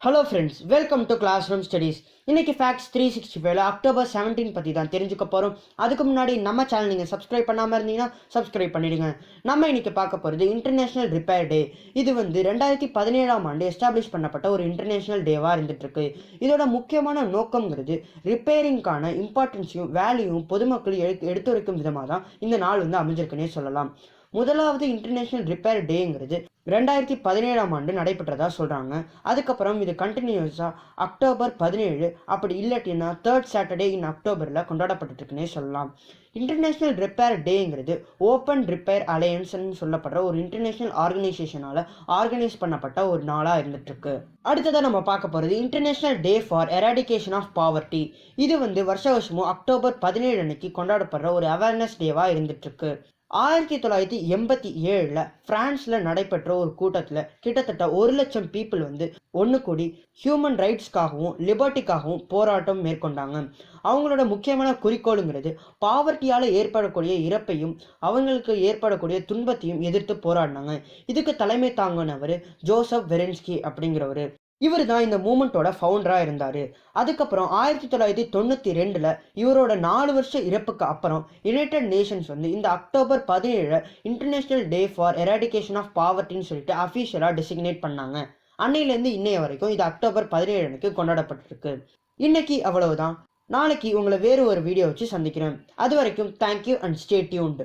Hello friends, welcome to class room studies. இன்னைக்கு facts 365 October 17 பற்றி தான் தெரிஞ்சுக்க போகிறோம். அதுக்கு முன்னாடி நம்ம சேனல் நீங்கள் சப்ஸ்கிரைப் பண்ணாமல் இருந்தீங்கன்னா சப்ஸ்கிரைப் பண்ணிடுங்க. நம்ம இன்னைக்கு பார்க்க போகிறது இன்டர்நேஷ்னல் ரிப்பேர் டே. இது 2017ஆம் ஆண்டு எஸ்டாப்ளிஷ் பண்ணப்பட்ட ஒரு இன்டர்நேஷ்னல் டேவாக இருந்துகிட்ருக்கு. இதோட முக்கியமான நோக்கங்கிறது ரிப்பேரிங்கான இம்பார்ட்டன்ஸையும் வேல்யூவும் பொதுமக்கள் எடுத்துரைக்கும் விதமாக தான் இந்த நாள் அமைஞ்சிருக்குன்னே சொல்லலாம். முதலாவது இன்டர்நேஷ்னல் ரிப்பேர் டேங்கிறது 2017ஆம் ஆண்டு நடைபெற்றதா சொல்கிறாங்க. அதுக்கப்புறம் இது கண்டினியூஸாக அக்டோபர் 17 அப்படி இல்லாட்டினா தேர்ட் சாட்டர்டே இன் அக்டோபரில் கொண்டாடப்பட்டுருக்குன்னே சொல்லலாம். இன்டர்நேஷ்னல் ரிப்பேர் டேங்கிறது ஓப்பன் ரிப்பேர் அலையன்ஸ்ன்னு சொல்லப்படுற ஒரு இன்டர்நேஷ்னல் ஆர்கனைசேஷனால் ஆர்கனைஸ் பண்ணப்பட்ட ஒரு நாளாக இருந்துகிட்ருக்கு. அடுத்ததாக நம்ம பார்க்க போகிறது international day for eradication of poverty. இது வருஷமும் அக்டோபர் 17 அன்னைக்கு கொண்டாடப்படுற ஒரு அவேர்னஸ் டேவாக இருந்துகிட்ருக்கு. 1987 பிரான்ஸ்ல நடைபெற்ற ஒரு கூட்டத்தில் கிட்டத்தட்ட 1,00,000 பீப்புள் ஒன்று கூடி ஹியூமன் ரைட்ஸ்க்காகவும் லிபர்ட்டிக்காகவும் போராட்டம் மேற்கொண்டாங்க. அவங்களோட முக்கியமான குறிக்கோளுங்கிறது பாவர்ட்டியால் ஏற்படக்கூடிய இறப்பையும் அவங்களுக்கு ஏற்படக்கூடிய துன்பத்தையும் எதிர்த்து போராடினாங்க. இதுக்கு தலைமை தாங்கினவர் ஜோசப் வெரென்ஸ்கி அப்படிங்கிறவர். இவர் தான் இந்த மூமெண்ட்டோட ஃபவுண்டராக இருந்தார். அதுக்கப்புறம் 1992 இவரோட 4 வருஷ இறப்புக்கு அப்புறம் யுனைடெட் நேஷன்ஸ் இந்த October 17 international day for eradication of பாவர்ட்டின்னு சொல்லிட்டு அஃபிஷியலாக டெசிக்னேட் பண்ணாங்க. அன்னையிலேருந்து இன்னைய வரைக்கும் இது அக்டோபர் 17 அன்னைக்கு கொண்டாடப்பட்டிருக்கு. இன்னைக்கு அவ்வளவுதான். நாளைக்கு உங்களை வேறு ஒரு வீடியோ வச்சு சந்திக்கிறேன். அது வரைக்கும் தேங்க்யூ அண்ட் ஸ்டே டியூன்டு.